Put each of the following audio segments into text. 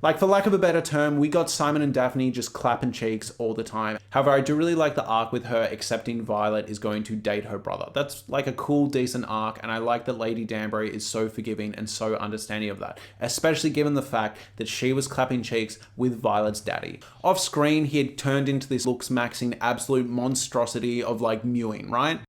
Like, for lack of a better term, we got Simon and Daphne just clapping cheeks all the time. However, I do really like the arc with her accepting Violet is going to date her brother. That's like a cool, decent arc, and I like that Lady Danbury is so forgiving and so understanding of that, especially given the fact that she was clapping cheeks with Violet's daddy. Off screen, he had turned into this looks-maxing absolute monstrosity of like mewing, right?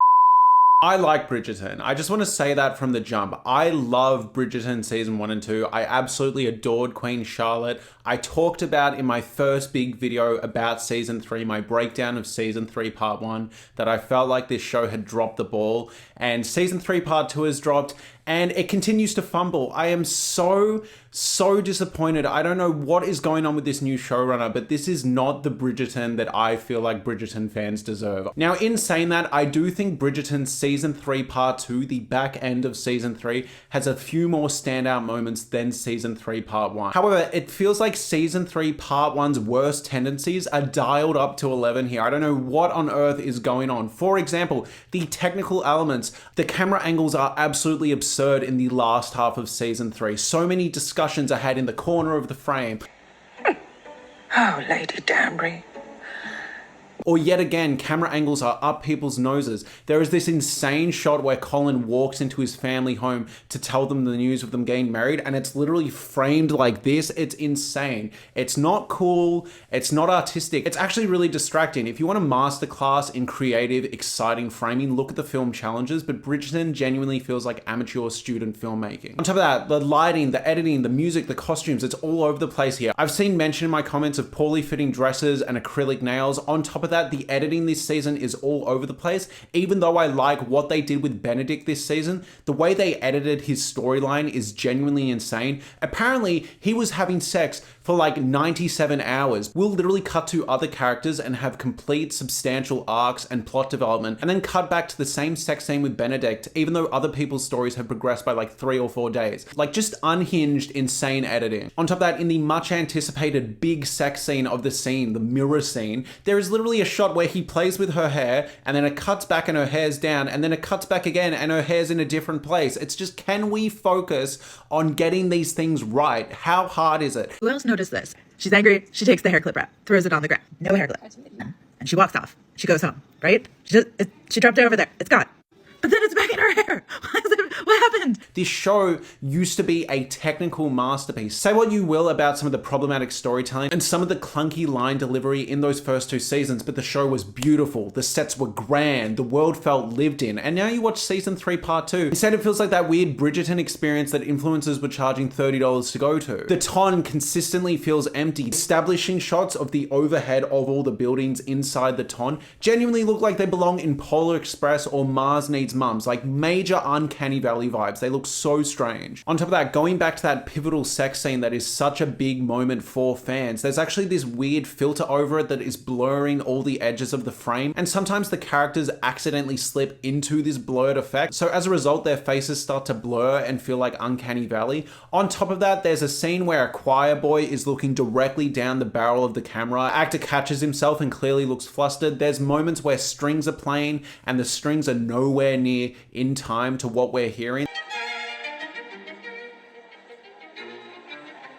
I like Bridgerton. I just want to say that from the jump. I love Bridgerton season 1 and 2. I absolutely adored Queen Charlotte. I talked about in my first big video about season 3, my breakdown of season 3 part 1, that I felt like this show had dropped the ball, and season 3 part 2 has dropped and it continues to fumble. I am so disappointed. I don't know what is going on with this new showrunner, but this is not the Bridgerton that I feel like Bridgerton fans deserve. Now, in saying that, I do think Bridgerton season 3 part 2, the back end of season 3, has a few more standout moments than season 3 part 1. However, it feels like season 3 part 1's worst tendencies are dialed up to 11 here. I don't know what on earth is going on. For example, the technical elements, the camera angles are absolutely absurd in the last half of season 3. So many discussions are had in the corner of the frame. Oh, Lady Danbury. Or yet again, camera angles are up people's noses. There is this insane shot where Collin walks into his family home to tell them the news of them getting married, and it's literally framed like this. It's insane. It's not cool. It's not artistic. It's actually really distracting. If you want a masterclass in creative, exciting framing, look at the film challenges, but Bridgerton genuinely feels like amateur student filmmaking. On top of that, the lighting, the editing, the music, the costumes, it's all over the place here. I've seen mention in my comments of poorly fitting dresses and acrylic nails. On top of that, the editing this season is all over the place. Even though I like what they did with Benedict this season, the way they edited his storyline is genuinely insane. Apparently, he was having sex for like 97 hours. We'll literally cut to other characters and have complete substantial arcs and plot development, and then cut back to the same sex scene with Benedict, even though other people's stories have progressed by like 3 or 4 days. Like, just unhinged, insane editing. On top of that, in the much anticipated big sex scene of the scene, the mirror scene, there is literally a shot where he plays with her hair, and then it cuts back and her hair's down, and then it cuts back again and her hair's in a different place. It's just, can we focus on getting these things right? How hard is it? Who else noticed this? She's angry. She takes the hair clip wrap, throws it on the ground. No hair clip. And she walks off. She goes home, right? She dropped it over there. It's gone. But then it's back in her hair. What happened? This show used to be a technical masterpiece. Say what you will about some of the problematic storytelling and some of the clunky line delivery in those first 2 seasons, but the show was beautiful. The sets were grand. The world felt lived in. And now you watch season 3 part 2. Instead, it feels like that weird Bridgerton experience that influencers were charging $30 to go to. The ton consistently feels empty. Establishing shots of the overhead of all the buildings inside the ton genuinely look like they belong in Polar Express or Mars Needs Mums, like major uncanny valley vibes. They look so strange. On top of that, going back to that pivotal sex scene that is such a big moment for fans, there's actually this weird filter over it that is blurring all the edges of the frame, and sometimes the characters accidentally slip into this blurred effect, so as a result their faces start to blur and feel like uncanny valley. On top of that, there's a scene where a choir boy is looking directly down the barrel of the camera. Actor catches himself and clearly looks flustered. There's moments where strings are playing and the strings are nowhere near in time to what we're hearing.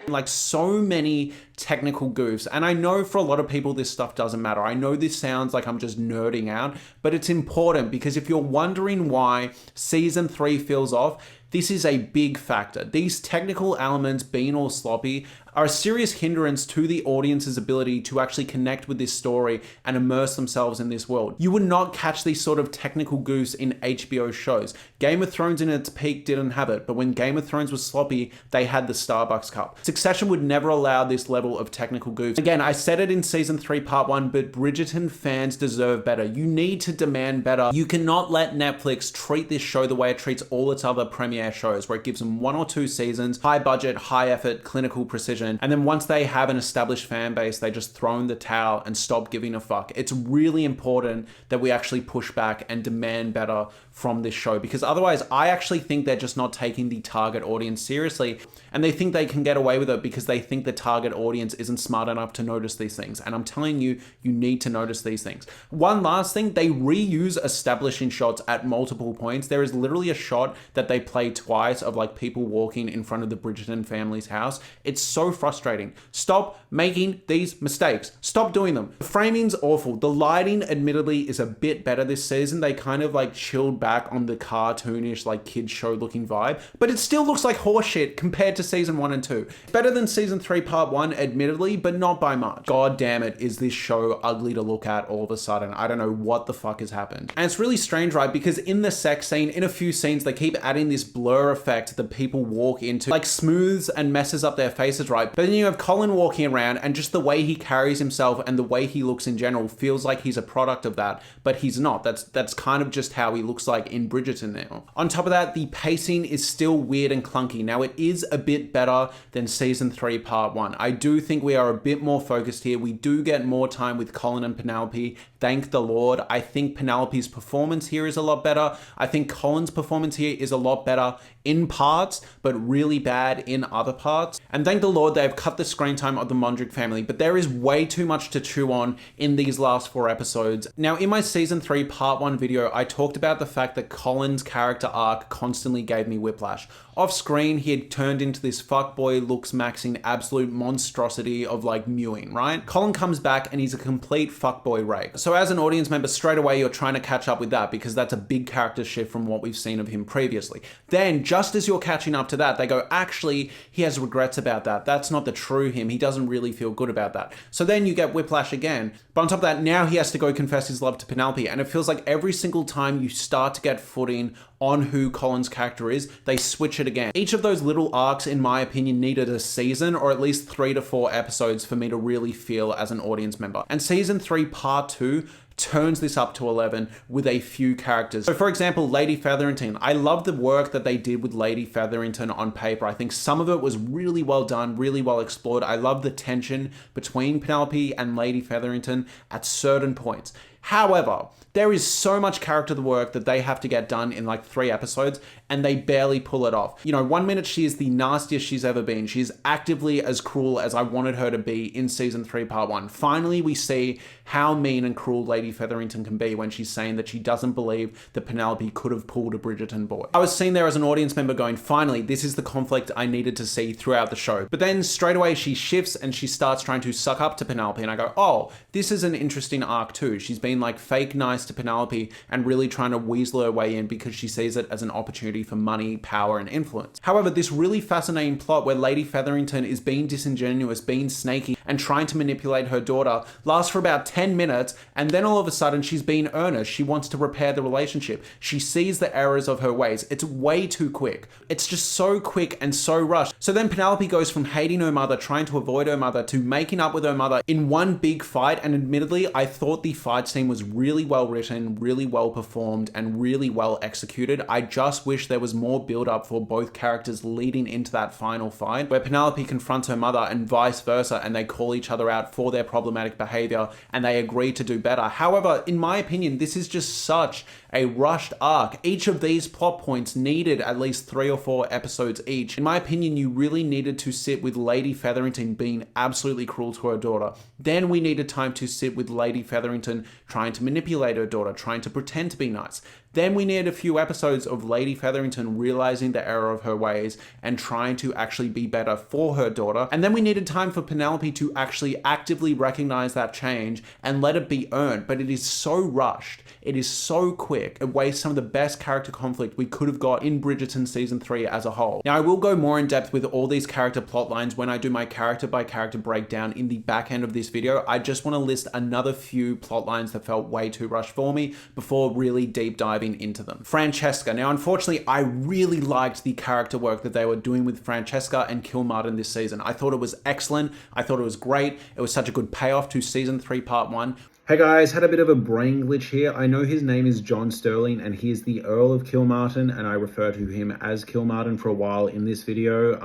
Like, so many technical goofs, and I know for a lot of people this stuff doesn't matter. I know this sounds like I'm just nerding out, but it's important, because if you're wondering why season 3 feels off, this is a big factor. These technical elements being all sloppy are a serious hindrance to the audience's ability to actually connect with this story and immerse themselves in this world. You would not catch these sort of technical goofs in HBO shows. Game of Thrones in its peak didn't have it, but when Game of Thrones was sloppy, they had the Starbucks cup. Succession would never allow this level of technical goofs. Again, I said it in season 3 part 1, but Bridgerton fans deserve better. You need to demand better. You cannot let Netflix treat this show the way it treats all its other premiere shows, where it gives them 1 or 2 seasons, high budget, high effort, clinical precision, and then once they have an established fan base, they just throw in the towel and stop giving a fuck. It's really important that we actually push back and demand better from this show, because otherwise I actually think they're just not taking the target audience seriously, and they think they can get away with it because they think the target audience isn't smart enough to notice these things. And I'm telling you, you need to notice these things. One last thing, they reuse establishing shots at multiple points. There is literally a shot that they play twice of like people walking in front of the Bridgerton family's house. It's so frustrating. Stop making these mistakes. Stop doing them. The framing's awful. The lighting, admittedly, is a bit better this season. They kind of like chilled back on the cartoonish, like kids show looking vibe, but it still looks like horseshit compared to season 1 and 2. Better than season 3 part 1, admittedly, but not by much. God damn it, is this show ugly to look at all of a sudden. I don't know what the fuck has happened. And it's really strange, right? Because in the sex scene, in a few scenes, they keep adding this blur effect that people walk into, like smooths and messes up their faces, right? But then you have Collin walking around and just the way he carries himself and the way he looks in general feels like he's a product of that, but he's not. That's kind of just how he looks like in Bridgerton now. On top of that, the pacing is still weird and clunky. Now, it is a bit better than season 3 part 1. I do think we are a bit more focused here. We do get more time with Collin and Penelope. Thank the Lord. I think Penelope's performance here is a lot better. I think Collin's performance here is a lot better in parts, but really bad in other parts. And thank the Lord they've cut the screen time of the Mondrich family, but there is way too much to chew on in these last 4 episodes. Now, in my season 3 part 1 video, I talked about the fact that Collin's character arc constantly gave me whiplash. Off screen, he had turned into this fuckboy, looks-maxing absolute monstrosity of like mewing, right? Collin comes back and he's a complete fuckboy rake. So as an audience member, straight away you're trying to catch up with that because that's a big character shift from what we've seen of him previously. Then, just as you're catching up to that, they go, actually, he has regrets about that. That's not the true him. He doesn't really feel good about that. So then you get whiplash again. But on top of that, now he has to go confess his love to Penelope. And it feels like every single time you start to get footing on who Collin's character is, they switch it again. Each of those little arcs, in my opinion, needed a season or at least 3 to 4 episodes for me to really feel as an audience member. And season 3 part 2 turns this up to 11 with a few characters. So for example, Lady Featherington. I love the work that they did with Lady Featherington on paper. I think some of it was really well done, really well explored. I love the tension between Penelope and Lady Featherington at certain points. However, there is so much character work that they have to get done in like 3 episodes and they barely pull it off. You know, one minute she is the nastiest she's ever been. She's actively as cruel as I wanted her to be in season 3 part 1. Finally, we see how mean and cruel Lady Featherington can be when she's saying that she doesn't believe that Penelope could have pulled a Bridgerton boy. I was sitting there as an audience member going, finally, this is the conflict I needed to see throughout the show. But then straight away she shifts and she starts trying to suck up to Penelope and I go, oh, this is an interesting arc too. She's been like fake nice to Penelope and really trying to weasel her way in because she sees it as an opportunity for money, power, and influence. However, this really fascinating plot where Lady Featherington is being disingenuous, being snaky, and trying to manipulate her daughter lasts for about 10 minutes, and then all of a sudden she's being earnest. She wants to repair the relationship. She sees the errors of her ways. It's way too quick. It's just so quick and so rushed. So then Penelope goes from hating her mother, trying to avoid her mother, to making up with her mother in one big fight, and admittedly, I thought the fight scene was really well written, really well performed, and really well executed. I just wish there was more build up for both characters leading into that final fight where Penelope confronts her mother and vice versa, and they call each other out for their problematic behavior and they agree to do better. However, in my opinion, this is just such a rushed arc. Each of these plot points needed at least 3 or 4 episodes each. In my opinion, you really needed to sit with Lady Featherington being absolutely cruel to her daughter. Then we needed time to sit with Lady Featherington trying to manipulate her daughter, trying to pretend to be nice. Then we needed a few episodes of Lady Featherington realizing the error of her ways and trying to actually be better for her daughter. And then we needed time for Penelope to actually actively recognize that change and let it be earned. But it is so rushed. It is so quick. It wastes some of the best character conflict we could have got in Bridgerton season 3 as a whole. Now, I will go more in depth with all these character plot lines when I do my character by character breakdown in the back end of this video. I just want to list another few plot lines that felt way too rushed for me before really deep diving into them. Francesca. Now, unfortunately, I really liked the character work that they were doing with Francesca and Kilmartin this season. I thought it was excellent. I thought it was great. It was such a good payoff to season 3 part 1. Hey guys, had a bit of a brain glitch here. I know his name is John Sterling and he is the Earl of Kilmartin, and I refer to him as Kilmartin for a while in this video.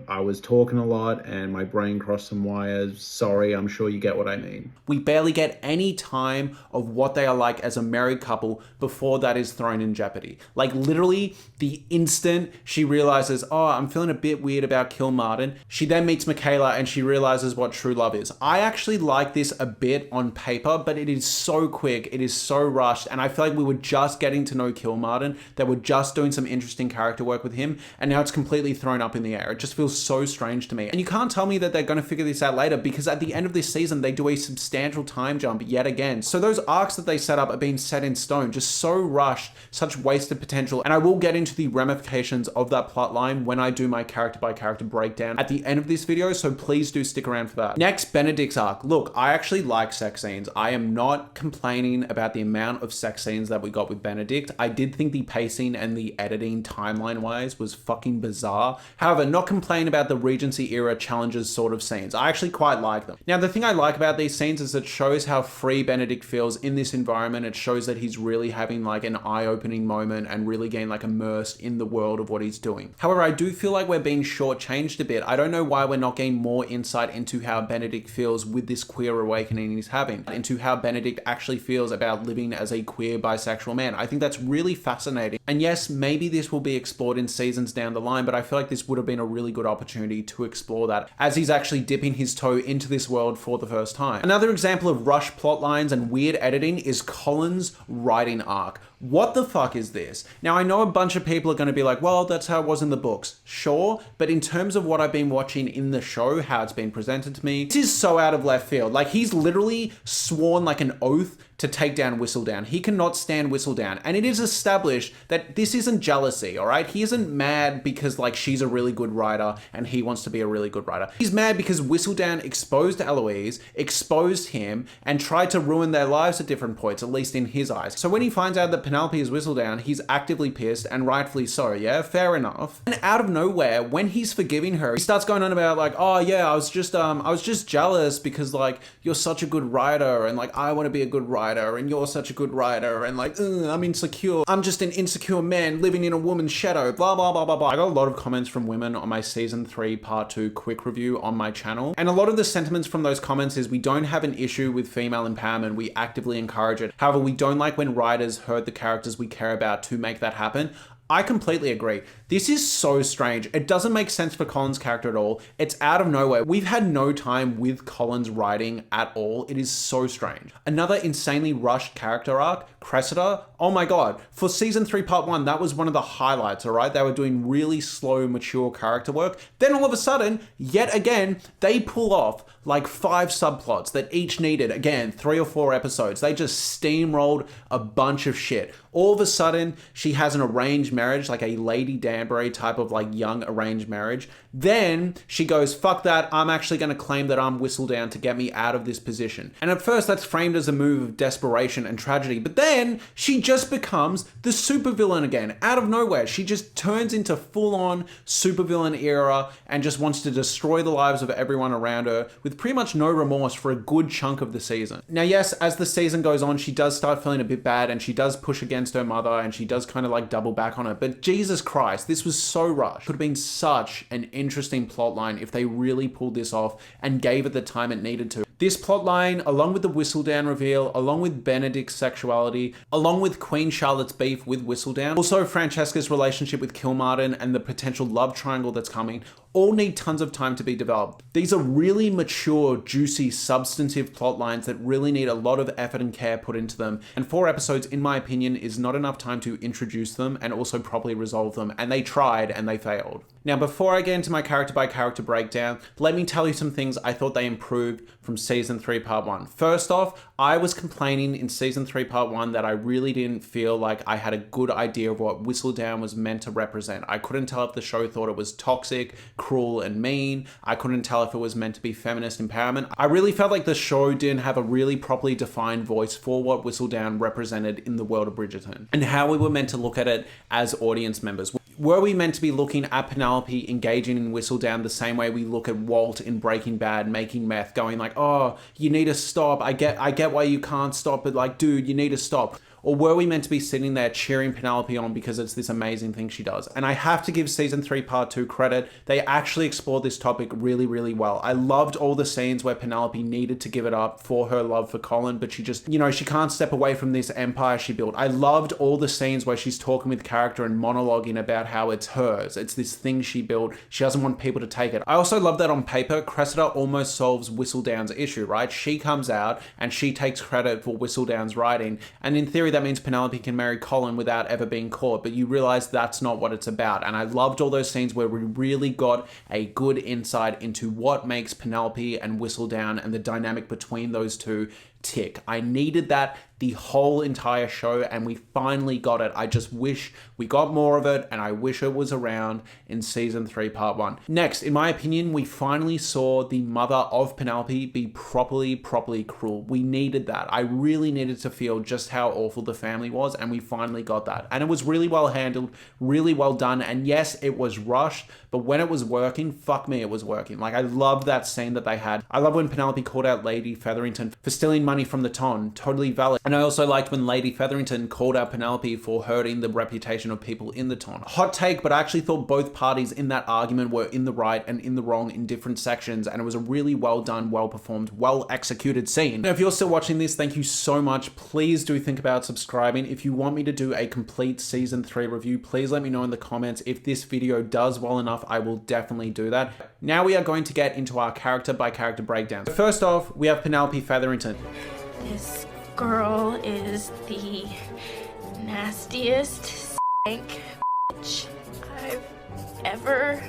I was talking a lot and my brain crossed some wires. Sorry, I'm sure you get what I mean. We barely get any time of what they are like as a married couple before that is thrown in jeopardy. Like literally the instant she realizes, oh, I'm feeling a bit weird about Kilmartin, she then meets Michaela and she realizes what true love is. I actually like this a bit on paper, but it is so quick, it is so rushed, and I feel like we were just getting to know Kilmartin. They were just doing some interesting character work with him, and now it's completely thrown up in the air. It just feels so strange to me. And you can't tell me that they're going to figure this out later, because at the end of this season, they do a substantial time jump yet again. So those arcs that they set up are being set in stone, just so rushed, such wasted potential. And I will get into the ramifications of that plot line when I do my character by character breakdown at the end of this video, so please do stick around for that. Next, Benedict's arc. Look, I actually like sex scenes. I am not complaining about the amount of sex scenes that we got with Benedict. I did think the pacing and the editing timeline wise was fucking bizarre. However, not complaining about the Regency era challenges sort of scenes. I actually quite like them. Now, the thing I like about these scenes is it shows how free Benedict feels in this environment. It shows that he's really having like an eye-opening moment and really getting like immersed in the world of what he's doing. However, I do feel like we're being shortchanged a bit. I don't know why we're not getting more insight into how Benedict feels with this queer awakening he's having, into how Benedict actually feels about living as a queer bisexual man. I think that's really fascinating. And yes, maybe this will be explored in seasons down the line, but I feel like this would have been a really good opportunity to explore that as he's actually dipping his toe into this world for the first time. Another example of rushed plot lines and weird editing is Collin's writing arc. What the fuck is this? Now, I know a bunch of people are going to be like, well, that's how it was in the books. Sure, but in terms of what I've been watching in the show, how it's been presented to me, this is so out of left field. Like, he's literally sworn like an oath to take down Whistledown. He cannot stand Whistledown. And it is established that this isn't jealousy, all right? He isn't mad because like she's a really good writer and he wants to be a really good writer. He's mad because Whistledown exposed Eloise, exposed him, and tried to ruin their lives at different points, at least in his eyes. So when he finds out that Penelope is Whistledown, he's actively pissed, and rightfully so, yeah? Fair enough. And out of nowhere, when he's forgiving her, he starts going on about like, oh yeah, I was just jealous because like you're such a good writer and like I want to be a good writer and you're such a good writer and like I'm insecure, I'm just an insecure man living in a woman's shadow, blah blah blah blah blah. I got a lot of comments from women on my season 3 part 2 quick review on my channel, and a lot of the sentiments from those comments is we don't have an issue with female empowerment, we actively encourage it. However, we don't like when writers hurt the characters we care about to make that happen. I completely agree. This is so strange. It doesn't make sense for Collin's character at all. It's out of nowhere. We've had no time with Collin's writing at all. It is so strange. Another insanely rushed character arc, Cressida. Oh my God. For season 3 part 1, that was one of the highlights, all right? They were doing really slow, mature character work. Then all of a sudden, yet again, they pull off like 5 subplots that each needed, again, 3 or 4 episodes. They just steamrolled a bunch of shit. All of a sudden, she has an arranged marriage, like a Lady Danbury type of like young arranged marriage. Then she goes, fuck that, I'm actually going to claim that I'm Whistledown to get me out of this position. And at first that's framed as a move of desperation and tragedy, but then she just becomes the supervillain again, out of nowhere. She just turns into full-on supervillain era and just wants to destroy the lives of everyone around her with pretty much no remorse for a good chunk of the season. Now yes, as the season goes on, she does start feeling a bit bad and she does push against her mother and she does kind of like double back on it, but Jesus Christ, this was so rushed. Could have been such an interesting plot line if they really pulled this off and gave it the time it needed to. This plotline, along with the Whistledown reveal, along with Benedict's sexuality, along with Queen Charlotte's beef with Whistledown, also Francesca's relationship with Kilmartin and the potential love triangle that's coming, all need tons of time to be developed. These are really mature, juicy, substantive plot lines that really need a lot of effort and care put into them. And 4 episodes, in my opinion, is not enough time to introduce them and also properly resolve them. And they tried and they failed. Now, before I get into my character by character breakdown, let me tell you some things I thought they improved from season 3 part 1. First off, I was complaining in season 3 part 1 that I really didn't feel like I had a good idea of what Whistledown was meant to represent. I couldn't tell if the show thought it was toxic, cruel, and mean. I couldn't tell if it was meant to be feminist empowerment. I really felt like the show didn't have a really properly defined voice for what Whistledown represented in the world of Bridgerton and how we were meant to look at it as audience members. Were we meant to be looking at Penelope engaging in Whistledown the same way we look at Walt in Breaking Bad making meth, going like, oh, you need to stop. I get why you can't stop, but like, dude, you need to stop. Or were we meant to be sitting there cheering Penelope on because it's this amazing thing she does? And I have to give season 3 part 2 credit. They actually explored this topic really, really well. I loved all the scenes where Penelope needed to give it up for her love for Collin, but she just, you know, she can't step away from this empire she built. I loved all the scenes where she's talking with character and monologuing about how it's hers. It's this thing she built. She doesn't want people to take it. I also love that on paper, Cressida almost solves Whistledown's issue, right? She comes out and she takes credit for Whistledown's writing. And in theory, that means Penelope can marry Collin without ever being caught, but you realize that's not what it's about. And I loved all those scenes where we really got a good insight into what makes Penelope and Whistledown and the dynamic between those two tick. I needed that the whole entire show, and we finally got it. I just wish we got more of it, and I wish it was around in season 3, part 1. Next, in my opinion, we finally saw the mother of Penelope be properly cruel. We needed that. I really needed to feel just how awful the family was, and we finally got that. And it was really well handled, really well done, and yes, it was rushed, but when it was working, fuck me, it was working. Like, I love that scene that they had. I love when Penelope called out Lady Featherington for stealing money from the Ton. Totally valid. And I also liked when Lady Featherington called out Penelope for hurting the reputation of people in the Ton. Hot take, but I actually thought both parties in that argument were in the right and in the wrong in different sections, and it was a really well done, well performed, well executed scene. Now, if you're still watching this, thank you so much. Please do think about subscribing. If you want me to do a complete season 3 review, please let me know in the comments. If this video does well enough, I will definitely do that. Now we are going to get into our character by character breakdown. First off, we have Penelope Featherington. This girl is the nastiest stank bitch I've ever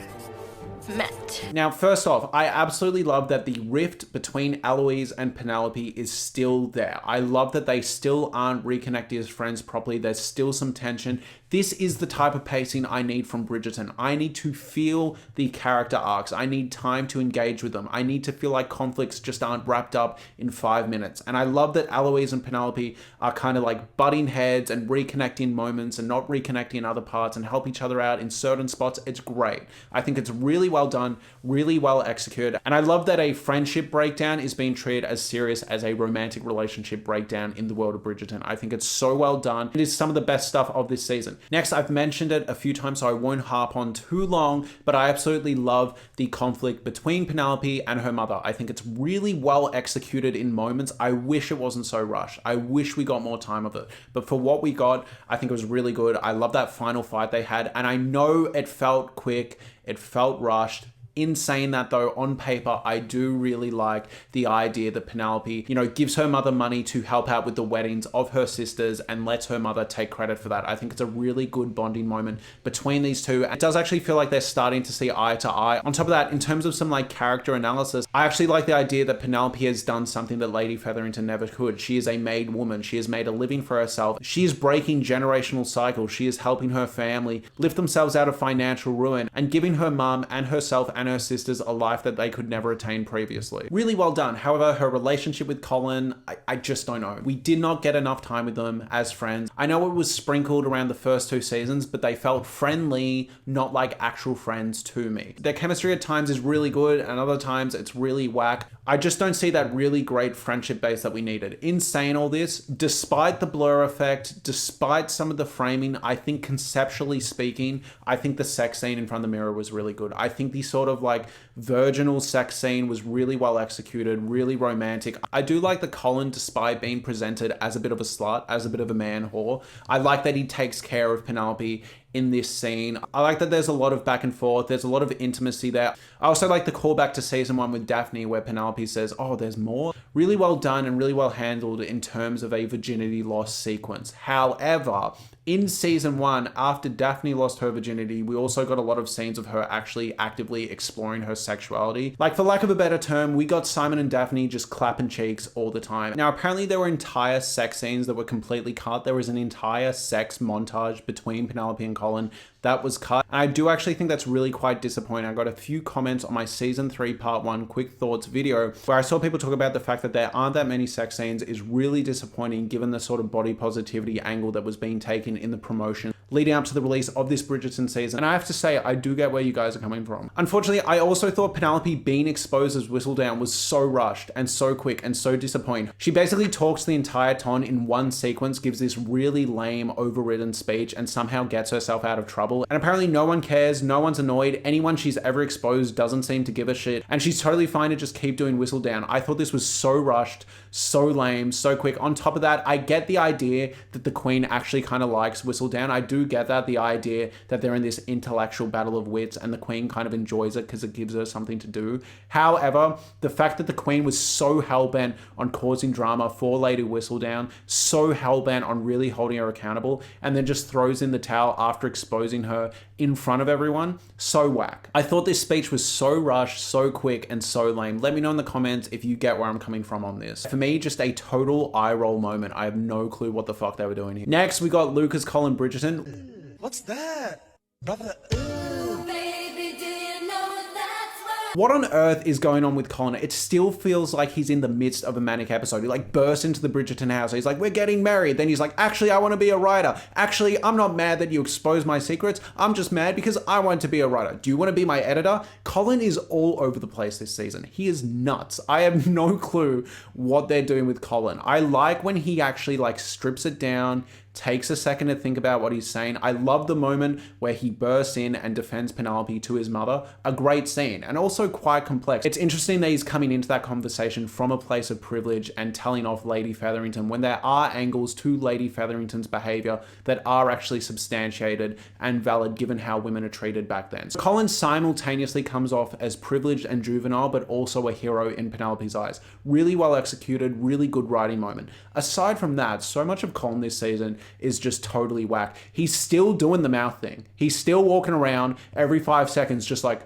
met. Now, first off, I absolutely love that the rift between Eloise and Penelope is still there. I love that they still aren't reconnected as friends properly. There's still some tension. This is the type of pacing I need from Bridgerton. I need to feel the character arcs. I need time to engage with them. I need to feel like conflicts just aren't wrapped up in 5 minutes. And I love that Eloise and Penelope are kind of like butting heads and reconnecting moments and not reconnecting in other parts and help each other out in certain spots. It's great. I think it's really well done, really well executed. And I love that a friendship breakdown is being treated as serious as a romantic relationship breakdown in the world of Bridgerton. I think it's so well done. It is some of the best stuff of this season. Next, I've mentioned it a few times, so I won't harp on too long, but I absolutely love the conflict between Penelope and her mother. I think it's really well executed in moments. I wish it wasn't so rushed. I wish we got more time of it. But for what we got, I think it was really good. I love that final fight they had, and I know it felt quick, it felt rushed. In saying that though, on paper, I do really like the idea that Penelope, gives her mother money to help out with the weddings of her sisters and lets her mother take credit for that. I think it's a really good bonding moment between these two. It does actually feel like they're starting to see eye to eye. On top of that, in terms of some like character analysis, I actually like the idea that Penelope has done something that Lady Featherington never could. She is a made woman. She has made a living for herself. She is breaking generational cycles. She is helping her family lift themselves out of financial ruin and giving her mum and herself and her sisters a life that they could never attain previously. Really well done. However, her relationship with Collin, I just don't know. We did not get enough time with them as friends. I know it was sprinkled around the first 2 seasons, but they felt friendly, not like actual friends to me. Their chemistry at times is really good, and other times it's really whack. I just don't see that really great friendship base that we needed. In saying all this, despite the blur effect, despite some of the framing, I think conceptually speaking, I think the sex scene in front of the mirror was really good. I think the sort of like virginal sex scene was really well executed, really romantic. I do like the Collin, despite being presented as a bit of a slut, as a bit of a man whore. I like that he takes care of Penelope in this scene. I like that there's a lot of back and forth. There's a lot of intimacy there. I also like the callback to season 1 with Daphne where Penelope says, oh, there's more. Really well done and really well handled in terms of a virginity loss sequence. However, in season 1, after Daphne lost her virginity, we also got a lot of scenes of her actually actively exploring her sexuality. Like, for lack of a better term, we got Simon and Daphne just clapping cheeks all the time. Now, apparently there were entire sex scenes that were completely cut. There was an entire sex montage between Penelope and Collin that was cut. And I do actually think that's really quite disappointing. I got a few comments on my season 3 part 1 quick thoughts video where I saw people talk about the fact that there aren't that many sex scenes is really disappointing given the sort of body positivity angle that was being taken in the promotion leading up to the release of this Bridgerton season. And I have to say, I do get where you guys are coming from. Unfortunately, I also thought Penelope being exposed as Whistledown was so rushed and so quick and so disappointing. She basically talks the entire Ton in one sequence, gives this really lame, overridden speech, and somehow gets herself out of trouble. And apparently no one cares, no one's annoyed, anyone she's ever exposed doesn't seem to give a shit, and she's totally fine to just keep doing Whistledown. I thought this was so rushed, so lame, so quick. On top of that, I get the idea that the Queen actually kind of likes Whistledown. I do do get that, the idea that they're in this intellectual battle of wits and the queen kind of enjoys it because it gives her something to do. However, the fact that the queen was so hell-bent on causing drama for Lady Whistledown, so hell-bent on really holding her accountable, and then just throws in the towel after exposing her in front of everyone, so whack. I thought this speech was so rushed, so quick, and so lame. Let me know in the comments if you get where I'm coming from on this. For me, just a total eye roll moment. I have no clue what the fuck they were doing here. Next, we got Lucas Collin Bridgerton. What's that? Brother, What on earth is going on with Collin? It still feels like he's in the midst of a manic episode. He like bursts into the Bridgerton house. He's like, we're getting married. Then he's like, actually, I want to be a writer. Actually, I'm not mad that you exposed my secrets. I'm just mad because I want to be a writer. Do you want to be my editor? Collin is all over the place this season. He is nuts. I have no clue what they're doing with Collin. I like when he actually like strips it down, takes a second to think about what he's saying. I love the moment where he bursts in and defends Penelope to his mother. A great scene, and also quite complex. It's interesting that he's coming into that conversation from a place of privilege and telling off Lady Featherington when there are angles to Lady Featherington's behavior that are actually substantiated and valid given how women are treated back then. So Collin simultaneously comes off as privileged and juvenile, but also a hero in Penelope's eyes. Really well executed, really good writing moment. Aside from that, so much of Collin this season is just totally whack. He's still doing the mouth thing. He's still walking around every 5 seconds just like,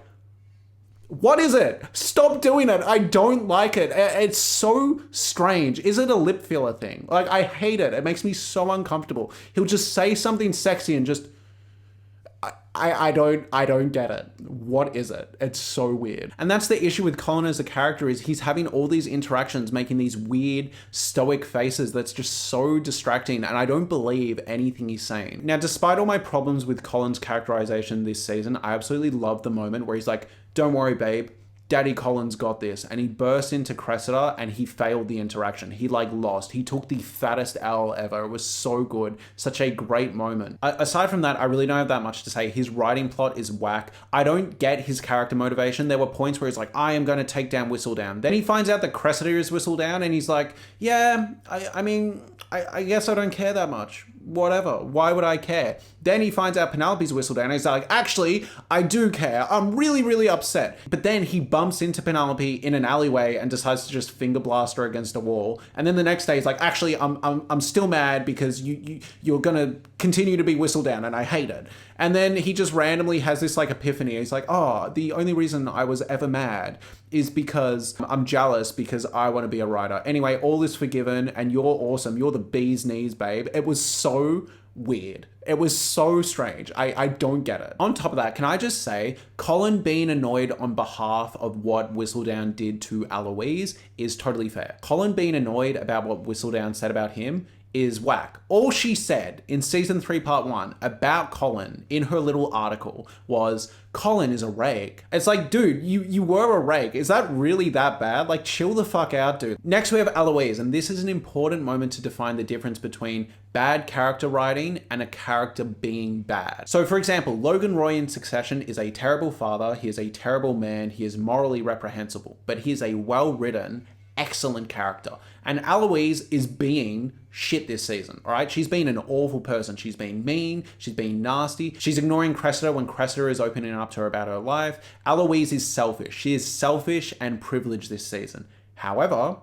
what is it? Stop doing it. I don't like it. It's so strange. Is it a lip filler thing? Like, I hate it. It makes me so uncomfortable. He'll just say something sexy and just, I don't get it. What is it? It's so weird. And that's the issue with Collin as a character, is he's having all these interactions, making these weird stoic faces that's just so distracting, and I don't believe anything he's saying. Now, despite all my problems with Collin's characterization this season, I absolutely love the moment where he's like, don't worry, babe. Daddy Collin's got this. And he burst into Cressida and he failed the interaction. He like lost. He took the fattest L ever. It was so good. Such a great moment. Aside from that, I really don't have that much to say. His writing plot is whack. I don't get his character motivation. There were points where he's like, I am going to take down Whistledown. Then he finds out that Cressida is Whistledown and he's like, yeah, I mean, I guess I don't care that much. Whatever. Why would I care? Then he finds out Penelope's Whistledown and he's like, actually, I do care. I'm really, really upset. But then he bumps into Penelope in an alleyway and decides to just finger blast her against a wall. And then the next day he's like, actually, I'm still mad because you're gonna continue to be Whistledown and I hate it. And then he just randomly has this like epiphany. He's like, oh, the only reason I was ever mad is because I'm jealous because I want to be a writer. Anyway, all is forgiven and you're awesome. You're the bee's knees, babe. It was so weird. It was so strange. I don't get it. On top of that, can I just say, Collin being annoyed on behalf of what Whistledown did to Eloise is totally fair. Collin being annoyed about what Whistledown said about him is whack. All she said in season 3 part 1 about Collin in her little article was, Collin is a rake. It's like, dude, you were a rake. Is that really that bad? Like, chill the fuck out, dude. Next we have Eloise, and this is an important moment to define the difference between bad character writing and a character being bad. So for example, Logan Roy in Succession is a terrible father, he is a terrible man, he is morally reprehensible, but he is a well-written, excellent character. And Eloise is being shit this season, all right? She's been an awful person. She's been mean, she's been nasty. She's ignoring Cressida when Cressida is opening up to her about her life. Eloise is selfish. She is selfish and privileged this season. However,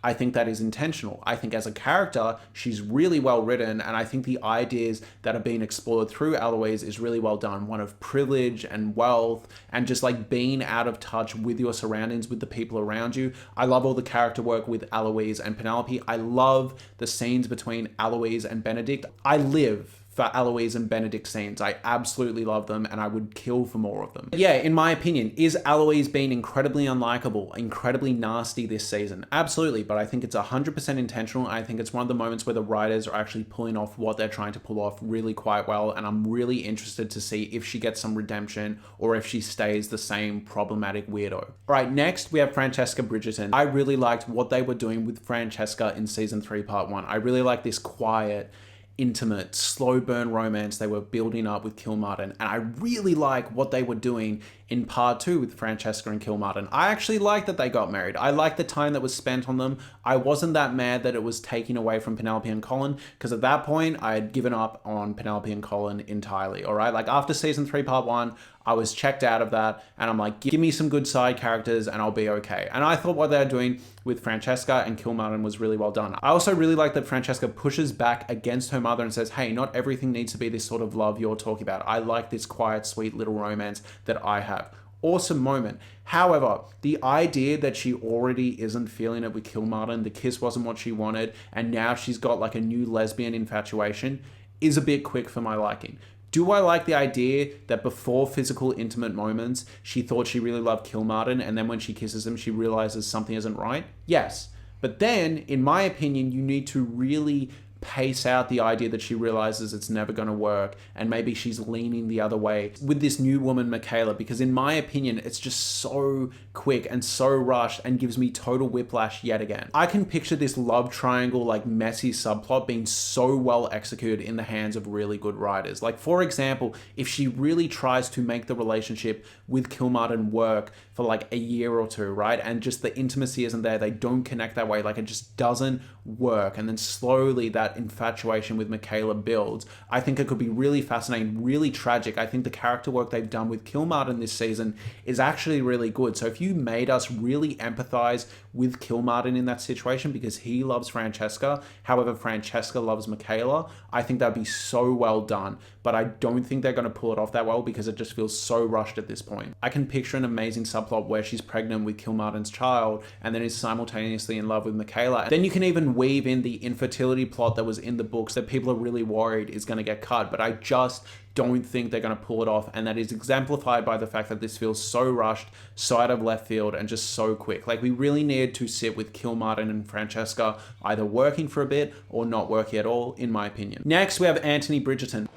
I think that is intentional. I think as a character, she's really well written, and I think the ideas that are being explored through Eloise is really well done. One of privilege and wealth and just like being out of touch with your surroundings, with the people around you. I love all the character work with Eloise and Penelope. I love the scenes between Eloise and Benedict. I live for Eloise and Benedict scenes. I absolutely love them and I would kill for more of them. Yeah, in my opinion, is Eloise being incredibly unlikable, incredibly nasty this season? Absolutely, but I think it's 100% intentional. I think it's one of the moments where the writers are actually pulling off what they're trying to pull off really quite well, and I'm really interested to see if she gets some redemption or if she stays the same problematic weirdo. All right, next we have Francesca Bridgerton. I really liked what they were doing with Francesca in season 3 part 1. I really like this quiet, intimate, slow burn romance they were building up with Kilmartin. And I really like what they were doing in part 2 with Francesca and Kilmartin. I actually like that they got married. I like the time that was spent on them. I wasn't that mad that it was taken away from Penelope and Collin, because at that point I had given up on Penelope and Collin entirely, all right? Like after season 3 part 1, I was checked out of that, and I'm like, give me some good side characters and I'll be okay. And I thought what they were doing with Francesca and Kilmartin was really well done. I also really like that Francesca pushes back against her mother and says, hey, not everything needs to be this sort of love you're talking about. I like this quiet, sweet little romance that I have. Awesome moment. However, the idea that she already isn't feeling it with Kilmartin, the kiss wasn't what she wanted, and now she's got like a new lesbian infatuation, is a bit quick for my liking. Do I like the idea that before physical intimate moments, she thought she really loved Kilmartin, and then when she kisses him, she realizes something isn't right? Yes. But then, in my opinion, you need to really pace out the idea that she realizes it's never going to work, and maybe she's leaning the other way with this new woman, Michaela, because in my opinion, it's just so quick and so rushed and gives me total whiplash yet again. I can picture this love triangle, like messy subplot being so well executed in the hands of really good writers. Like for example, if she really tries to make the relationship with Kilmartin work for like a year or two, right? And just the intimacy isn't there. They don't connect that way. Like it just doesn't work. And then slowly that infatuation with Michaela builds. I think it could be really fascinating, really tragic. I think the character work they've done with Kilmartin this season is actually really good. So if you made us really empathize with Kilmartin in that situation because he loves Francesca, however Francesca loves Michaela, I think that'd be so well done. But I don't think they're going to pull it off that well because it just feels so rushed at this point. I can picture an amazing subplot where she's pregnant with Kilmartin's child and then is simultaneously in love with Michaela. Then you can even weave in the infertility plot that was in the books that people are really worried is going to get cut. But I just don't think they're going to pull it off, and that is exemplified by the fact that this feels so rushed, so out of left field, and just so quick. Like we really needed to sit with Kilmartin and Francesca either working for a bit or not working at all, in my opinion. Next, we have Anthony Bridgerton.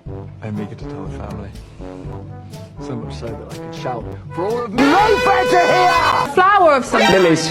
I'm eager to tell the family. So much so that I can shout for all of no better here! Flower of some Lilies.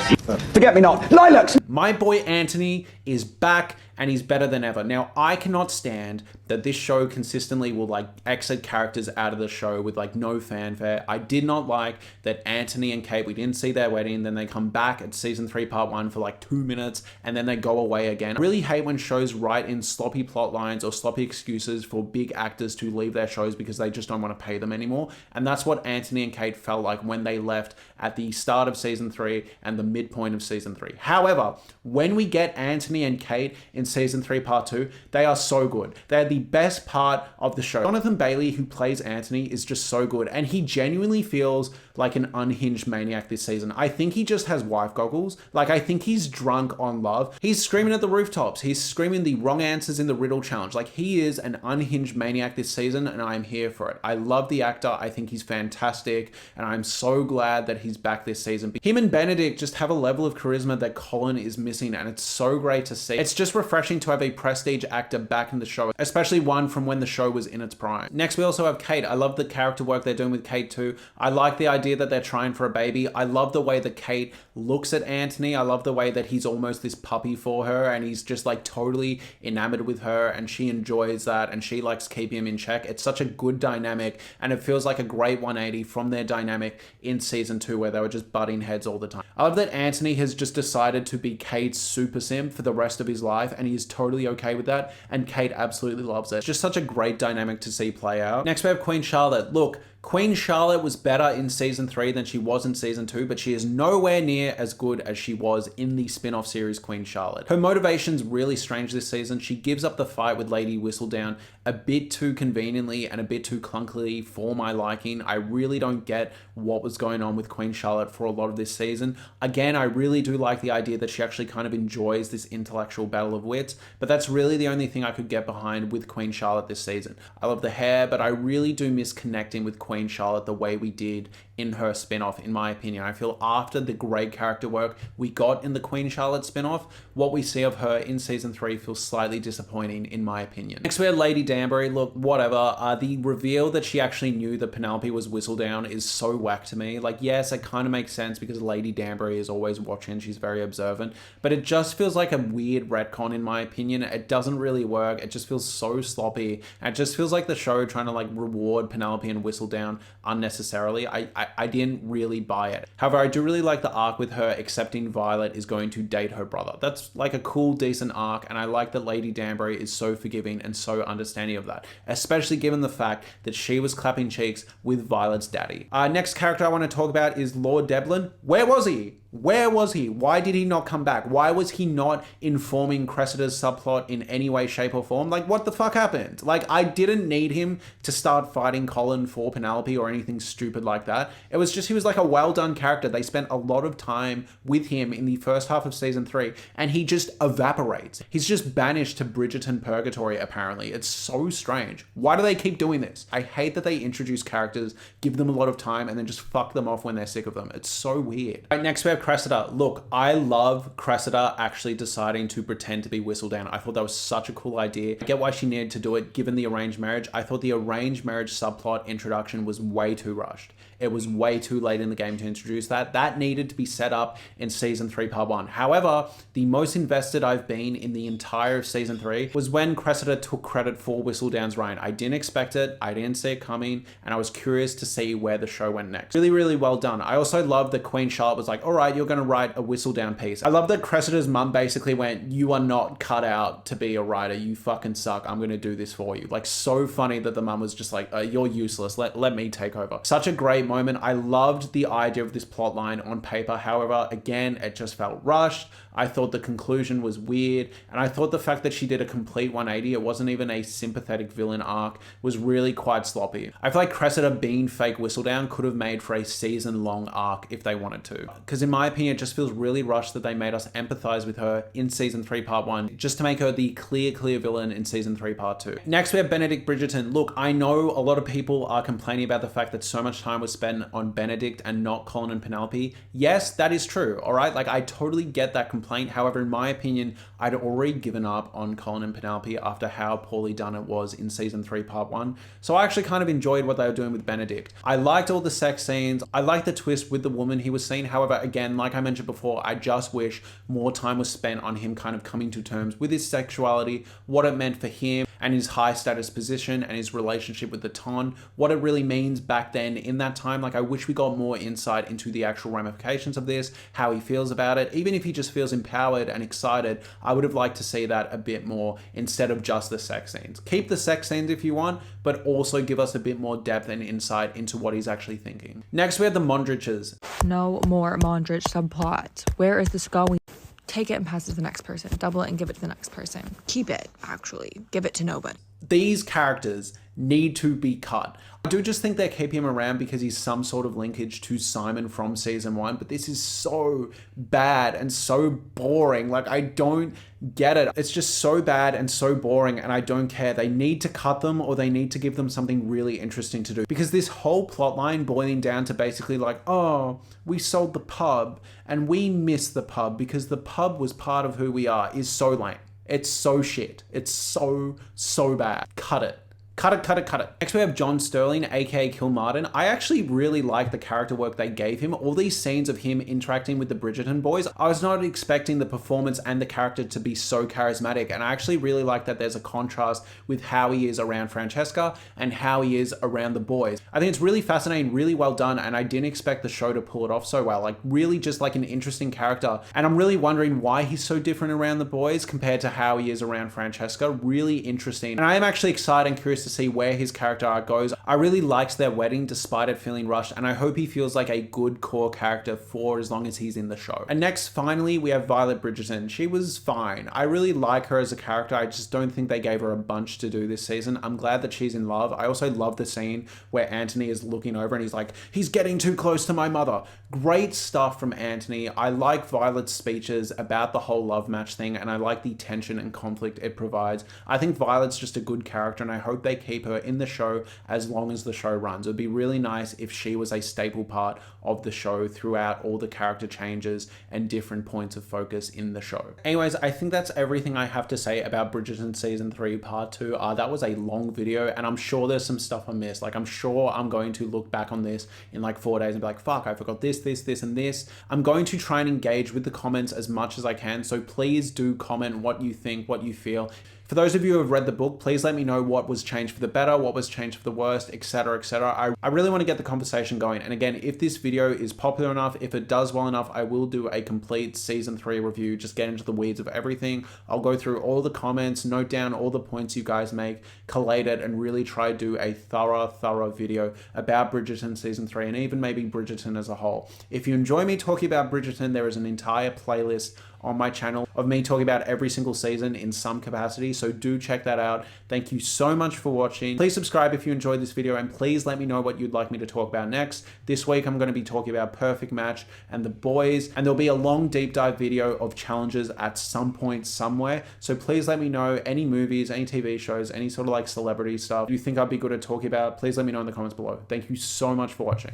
Forget me not. Lilacs. My boy Anthony is back and he's better than ever. Now, I cannot stand that this show consistently will like exit characters out of the show with like no fanfare. I did not like that Anthony and Kate, we didn't see their wedding, then they come back at season 3 part 1 for like 2 minutes and then they go away again. I really hate when shows write in sloppy plot lines or sloppy excuses for big actors to leave their shows because they just don't want to pay them anymore. And that's what Anthony and Kate felt like when they left at the start of season 3 and the midpoint of season 3. However, when we get Anthony and Kate in season 3 part 2, they are so good. They're the best part of the show. Jonathan Bailey, who plays Anthony, is just so good, and he genuinely feels like an unhinged maniac this season. I think he just has wife goggles. Like, I think he's drunk on love. He's screaming at the rooftops. He's screaming the wrong answers in the riddle challenge. Like, he is an unhinged maniac this season, and I'm here for it. I love the actor. I think he's fantastic, and I'm so glad that he's back this season. Him and Benedict just have a level of charisma that Collin is missing, and it's so great to see. It's just refreshing to have a prestige actor back in the show, especially one from when the show was in its prime. Next, we also have Kate. I love the character work they're doing with Kate too. I like the idea that they're trying for a baby. I love the way that Kate looks at Anthony. I love the way that he's almost this puppy for her and he's just like totally enamored with her and she enjoys that and she likes keeping him in check. It's such a good dynamic and it feels like a great 180 from their dynamic in season 2 where they were just butting heads all the time. I love that Anthony has just decided to be Kate's super simp for the rest of his life and he's totally okay with that and Kate absolutely loves it. It's just such a great dynamic to see play out. Next we have Queen Charlotte. Look, Queen Charlotte was better in season 3 than she was in season 2, but she is nowhere near as good as she was in the spin-off series Queen Charlotte. Her motivation's really strange this season. She gives up the fight with Lady Whistledown a bit too conveniently and a bit too clunkily for my liking. I really don't get what was going on with Queen Charlotte for a lot of this season. Again, I really do like the idea that she actually kind of enjoys this intellectual battle of wits, but that's really the only thing I could get behind with Queen Charlotte this season. I love the hair, but I really do miss connecting with Queen Queen Charlotte the way we did in her spin-off, in my opinion. I feel after the great character work we got in the Queen Charlotte spin-off, what we see of her in season 3 feels slightly disappointing, in my opinion. Next we have Lady Danbury. Look, whatever. The reveal that she actually knew that Penelope was Whistledown is so whack to me. Like, yes, it kind of makes sense because Lady Danbury is always watching. She's very observant. But it just feels like a weird retcon, in my opinion. It doesn't really work. It just feels so sloppy. And it just feels like the show trying to like reward Penelope and Whistledown unnecessarily. I didn't really buy it. However, I do really like the arc with her accepting Violet is going to date her brother. That's like a cool, decent arc, and I like that Lady Danbury is so forgiving and so understanding of that, especially given the fact that she was clapping cheeks with Violet's daddy. Next character I want to talk about is Lord Devlin. Where was he? Where was he? Why did he not come back? Why was he not informing Cressida's subplot in any way, shape, or form? Like, what the fuck happened? Like, I didn't need him to start fighting Collin for Penelope or anything stupid like that. It was just, he was like a well-done character. They spent a lot of time with him in the first half of season 3, and he just evaporates. He's just banished to Bridgerton purgatory, apparently. It's so strange. Why do they keep doing this? I hate that they introduce characters, give them a lot of time, and then just fuck them off when they're sick of them. It's so weird. All right, next we have Cressida. Look, I love Cressida actually deciding to pretend to be Whistledown. I thought that was such a cool idea. I get why she needed to do it given the arranged marriage. I thought the arranged marriage subplot introduction was way too rushed. It was way too late in the game to introduce that. That needed to be set up in season 3 part 1. However, the most invested I've been in the entire season 3 was when Cressida took credit for Whistledown's reign. I didn't expect it, I didn't see it coming, and I was curious to see where the show went next. Really, really well done. I also love that Queen Charlotte was like, all right, you're gonna write a Whistledown piece. I love that Cressida's mum basically went, you are not cut out to be a writer, you fucking suck, I'm gonna do this for you. Like, so funny that the mum was just like, you're useless, let me take over. Such a great moment. I loved the idea of this plot line on paper. However, again, it just felt rushed. I thought the conclusion was weird, and I thought the fact that she did a complete 180, it wasn't even a sympathetic villain arc, was really quite sloppy. I feel like Cressida being fake Whistledown could have made for a season-long arc if they wanted to. Because in my opinion, it just feels really rushed that they made us empathize with her in season 3 part 1, just to make her the clear villain in season 3 part 2. Next, we have Benedict Bridgerton. Look, I know a lot of people are complaining about the fact that so much time was spent on Benedict and not Collin and Penelope. Yes, that is true, all right? Like, I totally get that complaint. However, in my opinion, I'd already given up on Collin and Penelope after how poorly done it was in season 3 part 1. So I actually kind of enjoyed what they were doing with Benedict. I liked all the sex scenes. I liked the twist with the woman he was seeing. However, again, like I mentioned before, I just wish more time was spent on him kind of coming to terms with his sexuality, what it meant for him and his high status position and his relationship with the Ton, what it really means back then in that time. Like, I wish we got more insight into the actual ramifications of this, how he feels about it. Even if he just feels empowered and excited, I would have liked to see that a bit more instead of just the sex scenes. Keep the sex scenes if you want, but also give us a bit more depth and insight into what he's actually thinking. Next, we have the Mondriches. No more Mondrich subplot. Where is this going? Take it and pass it to the next person. Double it and give it to the next person. Keep it, actually. Give it to nobody. These characters need to be cut. I do just think they keep him around because he's some sort of linkage to Simon from season 1, but this is so bad and so boring. Like, I don't get it. It's just so bad and so boring, and I don't care. They need to cut them, or they need to give them something really interesting to do, because this whole plot line boiling down to basically like, oh, we sold the pub and we miss the pub because the pub was part of who we are, is so lame. It's so shit. It's so bad. Cut it. Cut it. Next we have John Sterling, aka Kilmartin. I actually really like the character work they gave him. All these scenes of him interacting with the Bridgerton boys, I was not expecting the performance and the character to be so charismatic, and I actually really like that there's a contrast with how he is around Francesca and how he is around the boys. I think it's really fascinating, really well done, and I didn't expect the show to pull it off so well. Like, really just like an interesting character, and I'm really wondering why he's so different around the boys compared to how he is around Francesca. Really interesting, and I am actually excited and curious to see where his character arc goes. I really liked their wedding despite it feeling rushed, and I hope he feels like a good core character for as long as he's in the show. And next, finally, we have Violet Bridgerton. She was fine. I really like her as a character. I just don't think they gave her a bunch to do this season. I'm glad that she's in love. I also love the scene where Anthony is looking over and he's like, he's getting too close to my mother. Great stuff from Anthony. I like Violet's speeches about the whole love match thing, and I like the tension and conflict it provides. I think Violet's just a good character, and I hope they they keep her in the show as long as the show runs. It would be really nice if she was a staple part of the show throughout all the character changes and different points of focus in the show. Anyways, I think that's everything I have to say about Bridgerton Season 3 Part 2. That was a long video, and I'm sure there's some stuff I missed. Like, I'm sure I'm going to look back on this in like 4 days and be like, fuck, I forgot this, and this. I'm going to try and engage with the comments as much as I can, so please do comment what you think, what you feel. For those of you who have read the book, please let me know what was changed for the better, what was changed for the worst, etc, etc. I really want to get the conversation going. And again, if this video is popular enough, if it does well enough, I will do a complete Season 3 review, just get into the weeds of everything. I'll go through all the comments, note down all the points you guys make, collate it, and really try to do a thorough video about Bridgerton Season 3, and even maybe Bridgerton as a whole. If you enjoy me talking about Bridgerton, there is an entire playlist on my channel of me talking about every single season in some capacity, so do check that out. Thank you so much for watching. Please subscribe if you enjoyed this video, and please let me know what you'd like me to talk about next. This week I'm going to be talking about Perfect Match and The Boys, and there'll be a long deep dive video of challenges at some point somewhere, so please let me know any movies, any TV shows, any sort of like celebrity stuff you think I'd be good at talking about. Please let me know in the comments below. Thank you so much for watching.